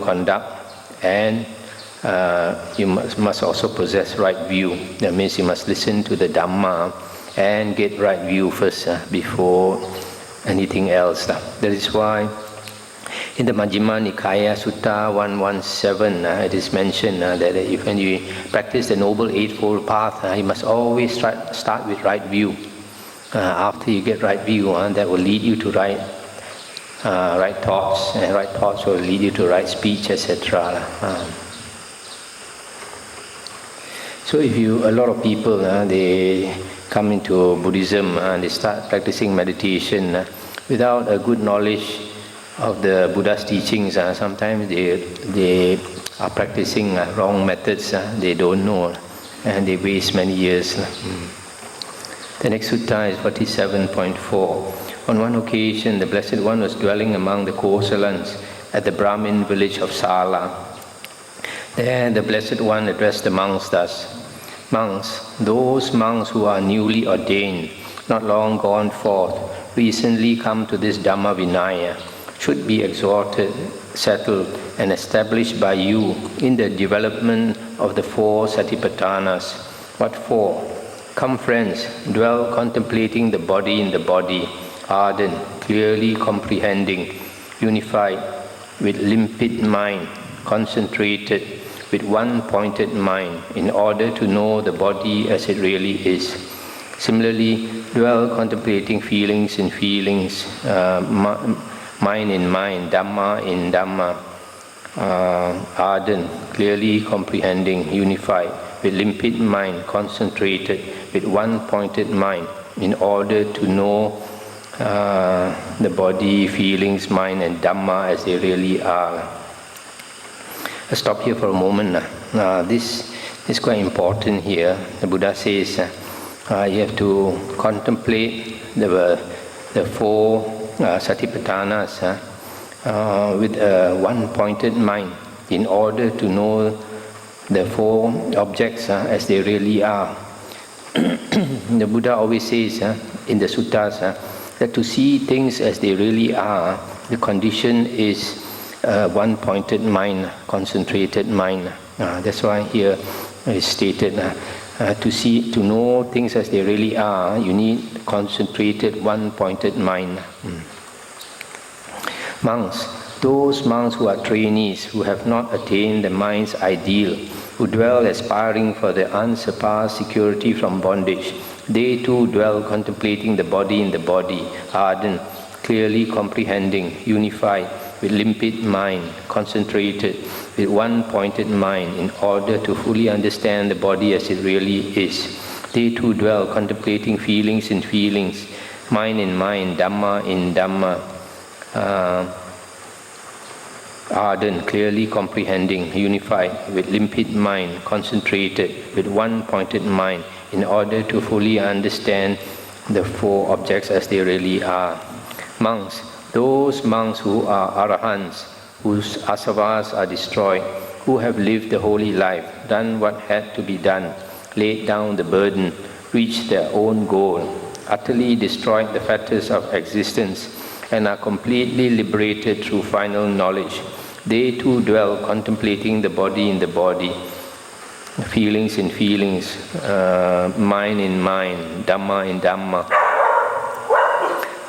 conduct, and you must also possess right view. That means you must listen to the Dhamma and get right view first before anything else. That is why in the Majjhima Nikaya Sutta 117 it is mentioned that if when you practice the Noble Eightfold Path, you must always start with right view. After you get right view, that will lead you to right thoughts, and right thoughts will lead you to right speech, etc. So if a lot of people, they come into Buddhism and they start practicing meditation without a good knowledge of the Buddha's teachings, sometimes they are practicing wrong methods, they don't know, and they waste many years. The next sutta is 47.4. On one occasion, the Blessed One was dwelling among the Kosalans at the Brahmin village of Sala. There the Blessed One addressed the monks thus: "Monks, those monks who are newly ordained, not long gone forth, recently come to this Dhamma Vinaya, should be exhorted, settled, and established by you in the development of the 4 Satipatthanas. What for? Come, friends, dwell contemplating the body in the body, ardent, clearly comprehending, unified, with limpid mind, concentrated, with one pointed mind, in order to know the body as it really is. Similarly, dwell contemplating feelings in feelings, mind in mind, Dhamma in Dhamma, ardent, clearly comprehending, unified, with limpid mind, concentrated, with one pointed mind, in order to know the body, feelings, mind, and Dhamma as they really are." I'll stop here for a moment. This is quite important here. The Buddha says you have to contemplate the 4 Satipatthanas with a one-pointed mind in order to know the 4 objects as they really are. The Buddha always says in the suttas that to see things as they really are, the condition is one-pointed mind, concentrated mind. That's why here it's stated to know things as they really are, you need concentrated, one-pointed mind. Monks, those monks who are trainees, who have not attained the mind's ideal, who dwell aspiring for the unsurpassed security from bondage, they too dwell contemplating the body in the body, ardent, clearly comprehending, unified, with limpid mind, concentrated, with one pointed mind, in order to fully understand the body as it really is. They too dwell contemplating feelings in feelings, mind in mind, Dhamma in Dhamma, ardent, clearly comprehending, unified, with limpid mind, concentrated, with one pointed mind, in order to fully understand the 4 objects as they really are. Monks, those monks who are arahants, whose asavas are destroyed, who have lived the holy life, done what had to be done, laid down the burden, reached their own goal, utterly destroyed the fetters of existence, and are completely liberated through final knowledge. They too dwell contemplating the body in the body, feelings in feelings, mind in mind, Dhamma in Dhamma,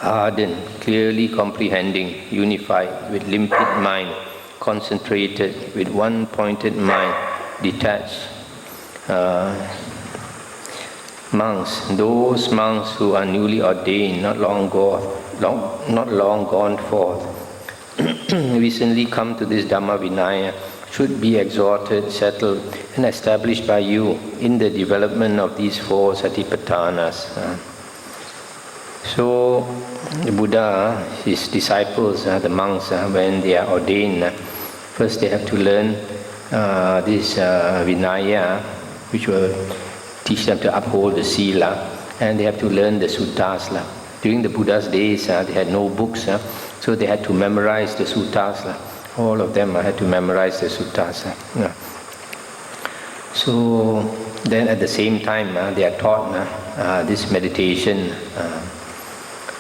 ardent, clearly comprehending, unified, with limpid mind, concentrated, with one pointed mind, detached. Monks, those monks who are newly ordained, not long gone forth, recently come to this Dhamma Vinaya, should be exhorted, settled, and established by you in the development of these 4 Satipatthanas. So, the Buddha, his disciples, the monks, when they are ordained, first they have to learn this Vinaya, which will teach them to uphold the Sila, and they have to learn the Suttas. During the Buddha's days, they had no books, so they had to memorize the Suttas. All of them had to memorize the Suttas. So then at the same time, they are taught this meditation.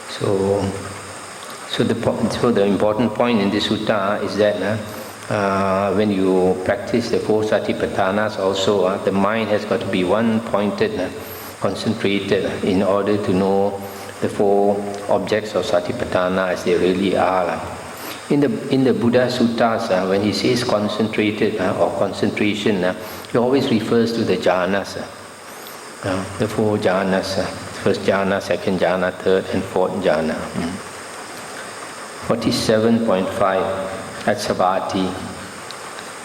So the important point in this sutta is that when you practice the 4 Satipatthanas also, the mind has got to be one-pointed, concentrated in order to know the 4 objects of Satipatthana as they really are. In the Buddha Suttas, when he says concentrated or concentration, he always refers to the jhanas, the 4 jhanas, first jhana, second jhana, third and fourth jhana. 47.5 at Savatthi.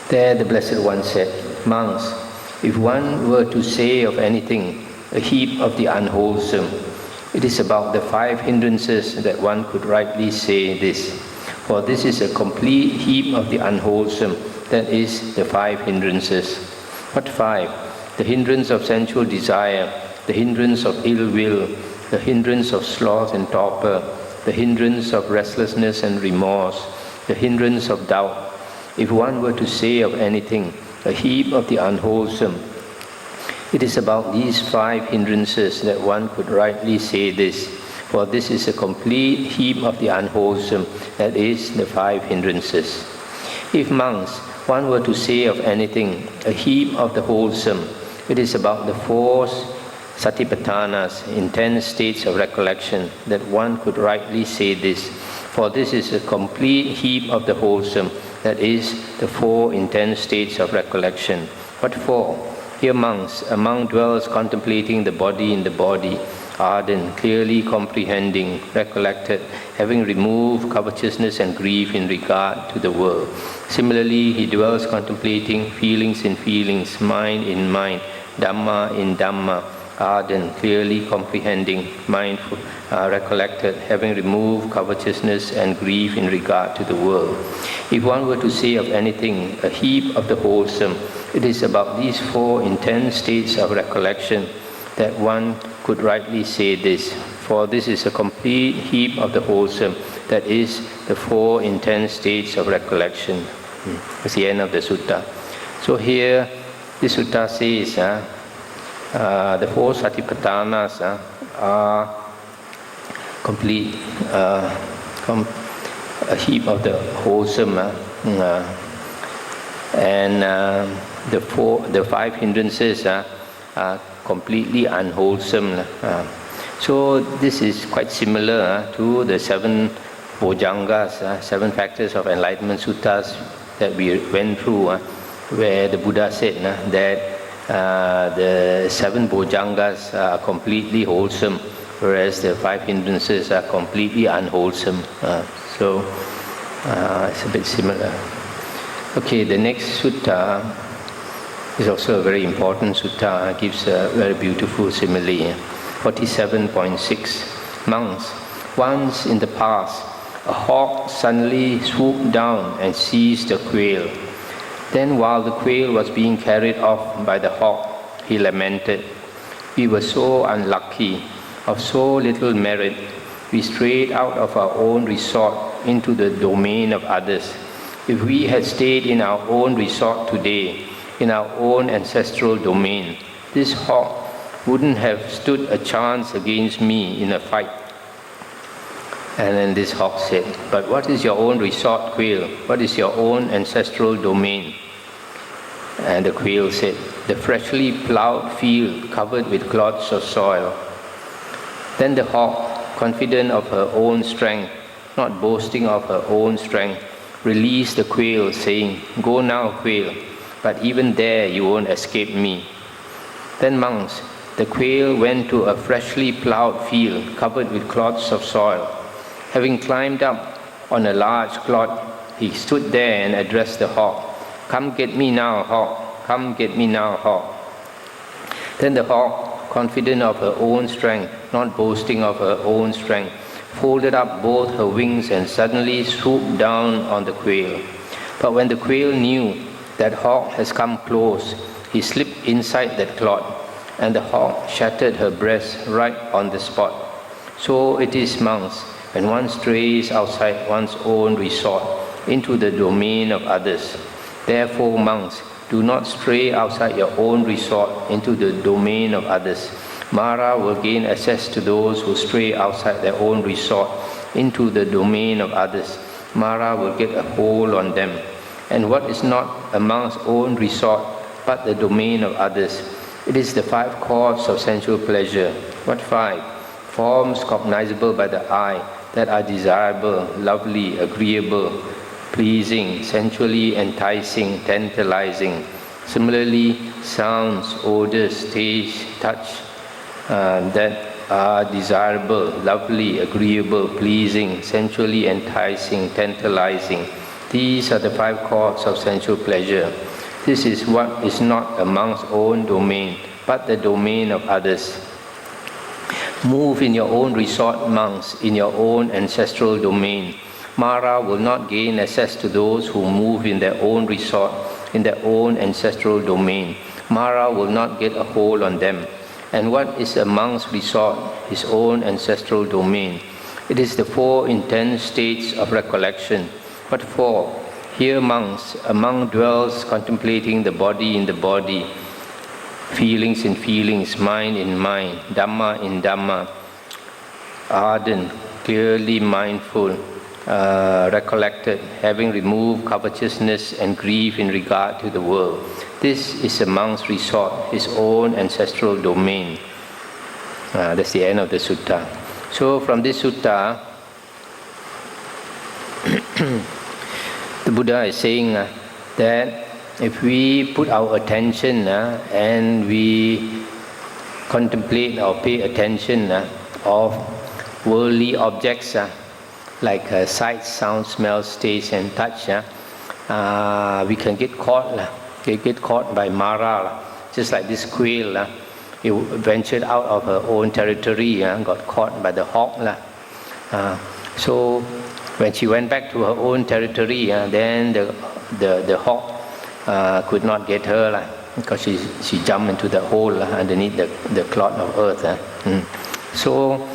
There the Blessed One said, "Monks, if one were to say of anything, a heap of the unwholesome, it is about the 5 hindrances that one could rightly say this. For this is a complete heap of the unwholesome, that is, the 5 hindrances. What 5? The hindrance of sensual desire, the hindrance of ill will, the hindrance of sloth and torpor, the hindrance of restlessness and remorse, the hindrance of doubt. If one were to say of anything, a heap of the unwholesome, it is about these 5 hindrances that one could rightly say this. For this is a complete heap of the unwholesome, that is, the 5 hindrances. If monks, one were to say of anything, a heap of the wholesome, it is about the 4 Satipatthanas, intense states of recollection, that one could rightly say this. For this is a complete heap of the wholesome, that is, the 4 intense states of recollection. What for? Here monks, a monk dwells contemplating the body in the body, ardent, clearly comprehending, recollected, having removed covetousness and grief in regard to the world. Similarly, he dwells contemplating feelings in feelings, mind in mind, Dhamma in Dhamma, ardent, clearly comprehending, mindful, recollected, having removed covetousness and grief in regard to the world. If one were to say of anything, a heap of the wholesome, it is about these 4 intense states of recollection that one could rightly say this. For this is a complete heap of the wholesome, that is, the 4 intense states of recollection. That's the end of the sutta. So here, this sutta says, the 4 Satipatthanas are complete, a heap of the wholesome, and the 5 hindrances are completely unwholesome. So this is quite similar to the 7 Bojjhangas, 7 factors of enlightenment suttas that we went through, where the Buddha said that the 7 Bojjhangas are completely wholesome, whereas the 5 hindrances are completely unwholesome. So it's a bit similar. Okay, the next sutta is also a very important sutta. It gives a very beautiful simile. 47.6. Monks, once in the past, a hawk suddenly swooped down and seized a quail. Then while the quail was being carried off by the hawk, he lamented, "We were so unlucky, of so little merit. We strayed out of our own resort into the domain of others. If we had stayed in our own resort today, in our own ancestral domain, this hawk wouldn't have stood a chance against me in a fight." And then this hawk said, "But what is your own resort, quail? What is your own ancestral domain?" And the quail said, "The freshly plowed field covered with clods of soil." Then the hawk, confident of her own strength, not boasting of her own strength, released the quail, saying, "Go now, quail, but even there you won't escape me." Then monks, the quail went to a freshly plowed field covered with clods of soil. Having climbed up on a large clod, he stood there and addressed the hawk, "Come get me now, hawk, come get me now, hawk." Then the hawk, confident of her own strength, not boasting of her own strength, folded up both her wings and suddenly swooped down on the quail. But when the quail knew that hawk has come close, he slipped inside that clod, and the hawk shattered her breast right on the spot. So it is, monks, when one strays outside one's own resort into the domain of others. Therefore, monks, do not stray outside your own resort into the domain of others. Mara will gain access to those who stray outside their own resort into the domain of others. Mara will get a hold on them. and what is not a monk's own resort, but the domain of others. It is the 5 causes of sensual pleasure. What 5? Forms cognizable by the eye that are desirable, lovely, agreeable, pleasing, sensually enticing, tantalizing. Similarly, sounds, odors, taste, touch that are desirable, lovely, agreeable, pleasing, sensually enticing, tantalizing. These are the 5 causes of sensual pleasure. This is what is not a monk's own domain, but the domain of others. Move in your own resort, monks, in your own ancestral domain. Mara will not gain access to those who move in their own resort, in their own ancestral domain. Mara will not get a hold on them. And what is a monk's resort? His own ancestral domain. It is the 4 intense states of recollection. What 4? Here, monks, a monk dwells contemplating the body in the body, feelings in feelings, mind in mind, Dhamma in Dhamma, ardent, clearly mindful, recollected, having removed covetousness and grief in regard to the world. This is a monk's resort, his own ancestral domain. That's the end of the sutta. So from this sutta, the Buddha is saying that if we put our attention and we contemplate or pay attention of worldly objects like sight, sound, smell, taste and touch, we can get caught. They get caught by Mara, just like this quail. It ventured out of her own territory, got caught by the hawk. So when she went back to her own territory, then the hawk could not get her because she jumped into the hole underneath the clod of earth. So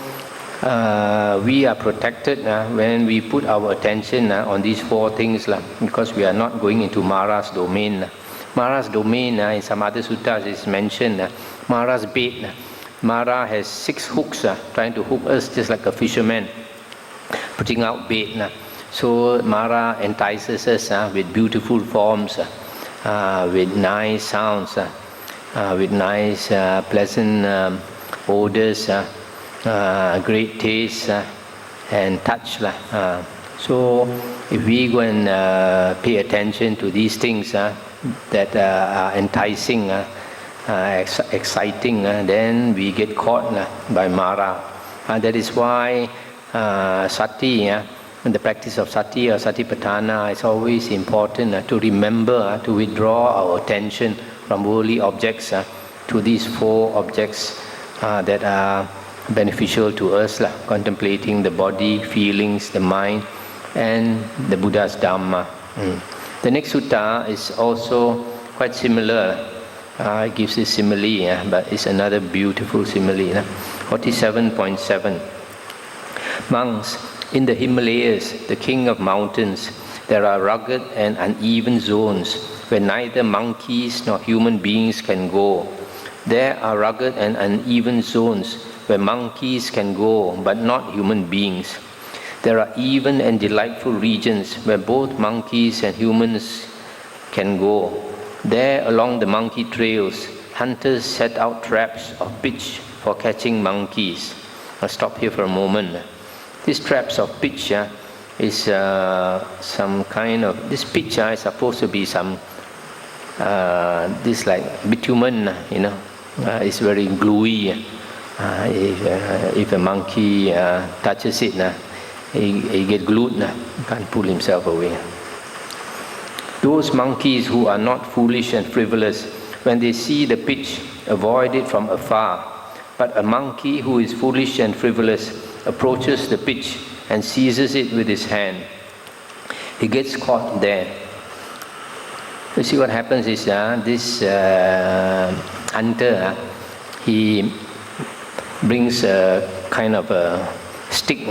we are protected when we put our attention on these 4 things because we are not going into Mara's domain. Mara's domain, in some other suttas is mentioned, Mara's bait. Mara has 6 hooks trying to hook us just like a fisherman, putting out bait. So Mara entices us with beautiful forms, with nice sounds, with nice pleasant odors, great taste and touch. So if we go and pay attention to these things that are enticing, exciting, then we get caught by Mara. That is why sati, the practice of sati or Satipatthana, is always important to remember to withdraw our attention from worldly objects to these 4 objects that are beneficial to us, contemplating the body, feelings, the mind, and the Buddha's Dhamma. The next sutta is also quite similar. It gives a simile, but it's another beautiful simile. 47.7. Monks, in the Himalayas, the king of mountains, there are rugged and uneven zones where neither monkeys nor human beings can go. There are rugged and uneven zones where monkeys can go, but not human beings. There are even and delightful regions where both monkeys and humans can go. There, along the monkey trails, hunters set out traps of pitch for catching monkeys. I'll stop here for a moment. These traps of pitch is some kind of, this pitch is supposed to be some, this like bitumen, it's very gluey. If a monkey touches it, he get glued, can't pull himself away. Those monkeys who are not foolish and frivolous, when they see the pitch, avoid it from afar. But a monkey who is foolish and frivolous approaches the pitch and seizes it with his hand. He gets caught there. You see what happens is this hunter, he brings a kind of a stick,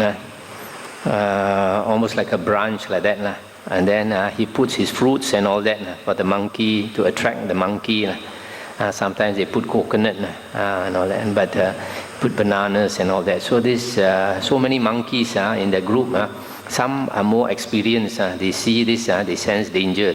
almost like a branch like that, and then he puts his fruits and all that for the monkey, to attract the monkey. Sometimes they put coconut and all that, but put bananas and all that. So this, so many monkeys in the group. Some are more experienced. They see this, they sense danger.